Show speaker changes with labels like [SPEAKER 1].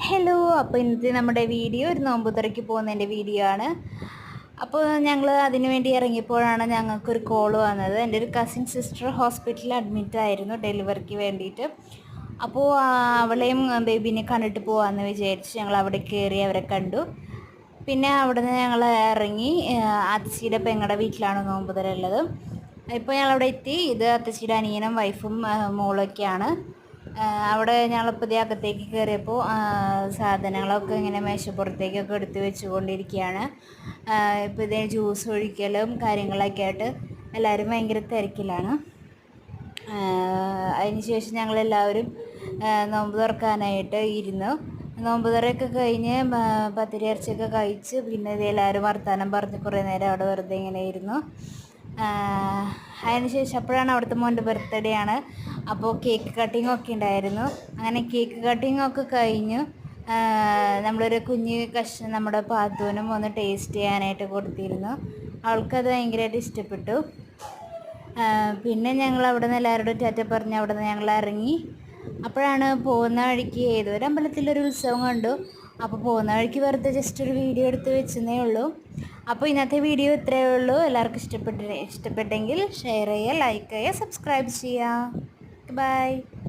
[SPEAKER 1] Hello, അപ്പോൾ ഇന്നത്തെ നമ്മുടെ വീഡിയോ ഒരു നോമ്പുതുറയ്ക്ക് പോകുന്നതിൻ്റെ വീഡിയോ ആണ്. അപ്പോൾ ഞങ്ങൾ അതിനു വേണ്ടി ഇറങ്ങിയപ്പോഴാണ് ഞങ്ങൾക്കൊരു കോൾ വന്നത്. എൻ്റെ ഒരു കസിൻ സിസ്റ്റർ ഹോസ്പിറ്റലിൽ അഡ്മിറ്റ് ആയിരുന്നു ഡെലിവറിക്ക് വേണ്ടിയിട്ട്. അപ്പോൾ അവളെയും ബേബിനെ കണ്ടിട്ട് പോകാമെന്ന് വിചാരിച്ച് ഞങ്ങൾ അവിടെ കയറി അവരെ കണ്ടു. പിന്നെ അവിടെ നിന്ന് ഞങ്ങൾ ഇറങ്ങി അത്തച്ചിയുടെ പെങ്ങളുടെ വീട്ടിലാണ് നോമ്പുതുറ ഉള്ളത്. ഇപ്പോൾ ഞങ്ങളവിടെ എത്തി. ഇത് അത്തച്ചിയുടെ അനിയനും വൈഫും മോളൊക്കെയാണ്. അവിടെ ഞങ്ങളിപ്പോൾ ഇതേ അകത്തേക്ക് കയറിയപ്പോൾ സാധനങ്ങളൊക്കെ ഇങ്ങനെ മേശപ്പുറത്തേക്കൊക്കെ എടുത്ത് വെച്ചുകൊണ്ടിരിക്കുകയാണ്. ഇപ്പോൾ ഇതേ ജ്യൂസ് ഒഴിക്കലും കാര്യങ്ങളൊക്കെ ആയിട്ട് എല്ലാവരും ഭയങ്കര തിരക്കിലാണ്. അതിനുശേഷം ഞങ്ങളെല്ലാവരും നോമ്പ് തുറക്കാനായിട്ട് ഇരുന്നു. നോമ്പ് തുറയൊക്കെ കഴിഞ്ഞ് പത്തിരി ഇറച്ചിയൊക്കെ കഴിച്ച് പിന്നെ എല്ലാവരും വർത്തമാനം പറഞ്ഞ് കുറേ നേരം അവിടെ വെറുതെ ഇങ്ങനെ ഇരുന്നു. അതിനുശേഷം അപ്പോഴാണ് അവിടുത്തെ മോൻ്റെ ബർത്ത്ഡേ ആണ്. അപ്പോൾ കേക്ക് കട്ടിങ്ങൊക്കെ ഉണ്ടായിരുന്നു. അങ്ങനെ കേക്ക് കട്ടിങ്ങൊക്കെ കഴിഞ്ഞു. നമ്മളൊരു കുഞ്ഞ് കഷ്ണം നമ്മുടെ പാത്തുവിനും ഒന്ന് ടേസ്റ്റ് ചെയ്യാനായിട്ട് കൊടുത്തിരുന്നു. അവൾക്കത് ഭയങ്കരമായിട്ട് ഇഷ്ടപ്പെട്ടു. പിന്നെ ഞങ്ങൾ അവിടെ നിന്ന് എല്ലാവരോടും ടാറ്റ പറഞ്ഞ് അവിടെ നിന്ന് ഞങ്ങൾ ഇറങ്ങി. അപ്പോഴാണ് പോകുന്ന വഴിക്ക് ഏതൊരു അമ്പലത്തിലൊരു ഉത്സവം കണ്ടു. അപ്പോൾ പോകുന്ന വഴിക്ക് വെറുതെ ജസ്റ്റ് ഒരു വീഡിയോ എടുത്ത് വെച്ചെന്നേ ഉള്ളൂ. അപ്പോൾ ഇന്നത്തെ വീഡിയോ ഇത്രയേ ഉള്ളൂ. എല്ലാവർക്കും ഇഷ്ടപ്പെട്ടെങ്കിൽ ഷെയർ ചെയ്യുക, ലൈക്ക് ചെയ്യുക, സബ്സ്ക്രൈബ് ചെയ്യുക. ബൈ.